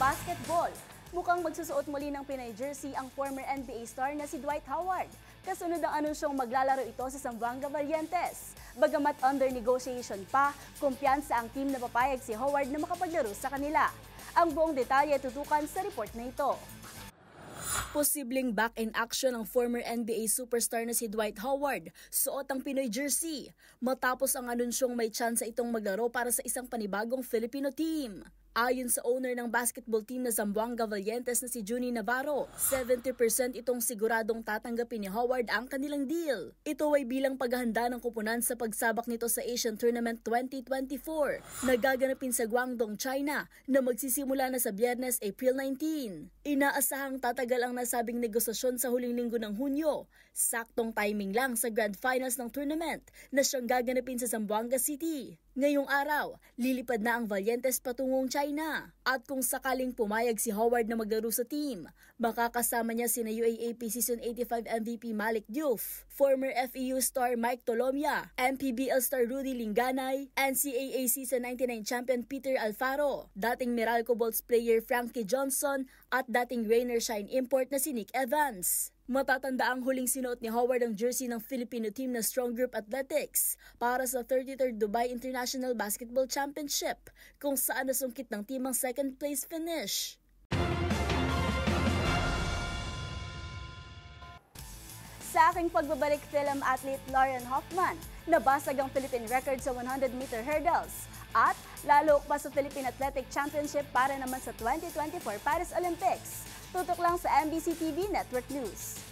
basketball. Mukhang magsusuot muli ng Pinoy jersey ang former NBA star na si Dwight Howard. Kasunod ang anunsyong maglalaro ito sa Zamboanga Valientes. Bagamat under negotiation pa, kumpiyansa ang team na papayag si Howard na makapaglaro sa kanila. Ang buong detalye tutukan sa report na ito. Posibleng back in action ang former NBA superstar na si Dwight Howard, suot ang Pinoy jersey, matapos ang anunsyong may tsansa itong maglaro para sa isang panibagong Filipino team. Ayon sa owner ng basketball team na Zamboanga Valientes na si Junie Navarro, 70% itong siguradong tatanggapin ni Howard ang kanilang deal. Ito ay bilang paghahanda ng kupunan sa pagsabak nito sa Asian Tournament 2024 na gaganapin sa Guangdong, China na magsisimula na sa Biyernes, April 19. Inaasahang tatagal ang nasabing negosasyon sa huling linggo ng Hunyo. Saktong timing lang sa Grand Finals ng tournament na siyang gaganapin sa Zamboanga City. Ngayong araw, lilipad na ang Valientes patungong China. At kung sakaling pumayag si Howard na maglaro sa team, makakasama niya sina UAAP Season 85 MVP Malik Diouf, former FEU star Mike Tolomia, MPBL star Rudy Linganay, NCAA Season 99 champion Peter Alfaro, dating Meralco Bolts player Frankie Johnson at dating Rainer Shine import na si Nick Evans. Matatanda ang huling sinuot ni Howard ang jersey ng Filipino team na Strong Group Athletics para sa 33rd Dubai International Basketball Championship kung saan nasungkit ng team ang second place finish. Sa aking pagbabalik film athlete Lauren Hoffman, nabasag ang Philippine record sa 100-meter hurdles at lalo pa sa Philippine Athletic Championship para naman sa 2024 Paris Olympics. Tutok lang sa MBC TV Network News.